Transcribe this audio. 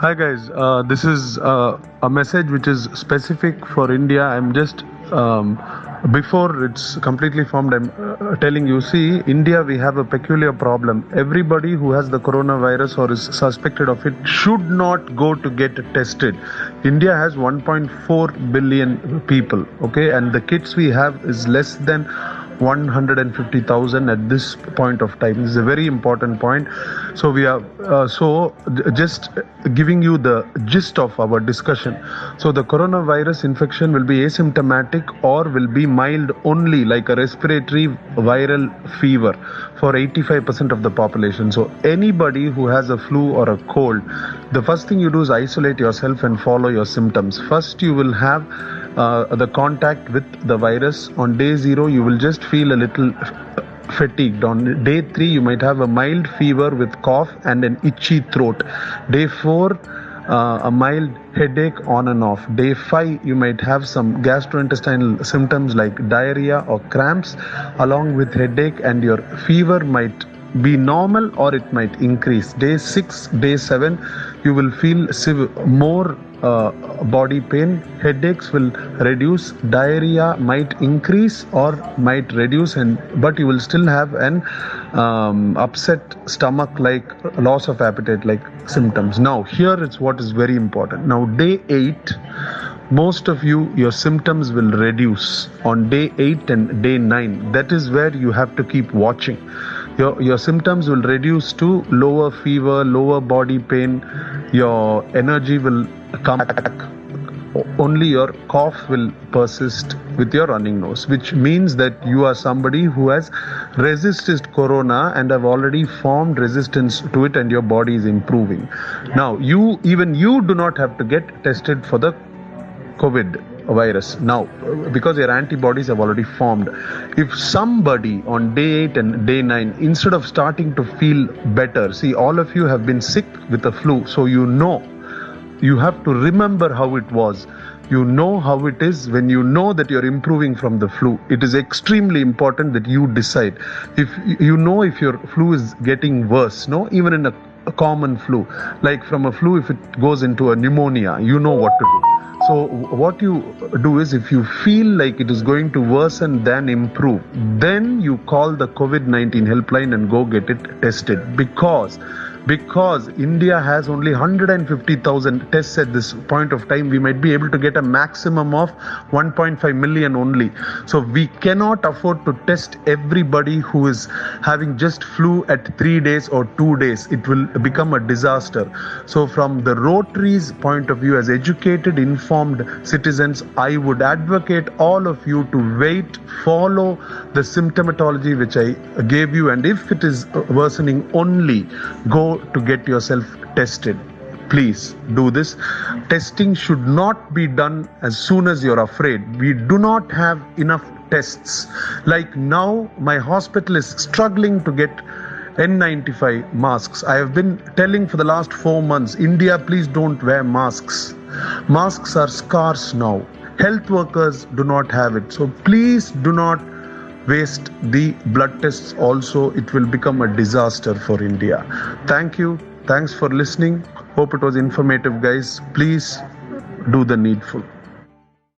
Hi guys, this is a message which is specific for India. I'm just before it's completely formed, I'm telling you. See, India, we have a peculiar problem. Everybody who has the coronavirus or is suspected of it should not go to get tested. India has 1.4 billion people, okay, and the kits we have is less than 150,000 at this point of time. This is a very important point. So we are just giving you the gist of our discussion. So the coronavirus infection will be asymptomatic or will be mild only, like a respiratory viral fever for 85% of the population. So anybody who has a flu or a cold, the first thing you do is isolate yourself and follow your symptoms. First, you will have the contact with the virus. On day 0, you will just feel a little fatigued. On day 3, you might have a mild fever with cough and an itchy throat. Day 4, a mild headache on and off. Day 5, you might have some gastrointestinal symptoms like diarrhea or cramps along with headache, and your fever might be normal or it might increase. Day 6, day 7, you will feel more body pain. Headaches will reduce, diarrhea might increase or might reduce, but you will still have an upset stomach, like loss of appetite like symptoms. Now here is what is very important. Now day 8, most of you, your symptoms will reduce on day 8 and day 9. That is where you have to keep watching. Your symptoms will reduce to lower fever, lower body pain, your energy will come back. Only your cough will persist with your running nose, which means that you are somebody who has resisted corona and have already formed resistance to it, and your body is improving. Now, you do not have to get tested for the COVID virus now, because your antibodies have already formed. If somebody on day 8 and day 9, instead of starting to feel better, see, all of you have been sick with the flu, so you have to remember how it was. You know how it is when you know that you're improving from the flu. It is extremely important that you decide. If your flu is getting worse, even in a common flu, like from a flu, if it goes into a pneumonia, you know what to do. So what you do is, if you feel like it is going to worsen than improve, then you call the COVID-19 helpline and go get it tested. Because India has only 150,000 tests at this point of time, we might be able to get a maximum of 1.5 million only. So we cannot afford to test everybody who is having just flu at 3 days or 2 days. It will become a disaster. So from the Rotary's point of view, as educated, informed citizens, I would advocate all of you to wait, follow the symptomatology which I gave you, and if it is worsening only, go to get yourself tested. Please do this. Testing should not be done as soon as you're afraid. We do not have enough tests. Like now, my hospital is struggling to get N95 masks. I have been telling for the last 4 months, India, please don't wear masks. Masks are scarce now. Health workers do not have it. So please do not waste the blood tests also. It will become a disaster for India. Thank you. Thanks for listening. Hope it was informative, guys. Please do the needful.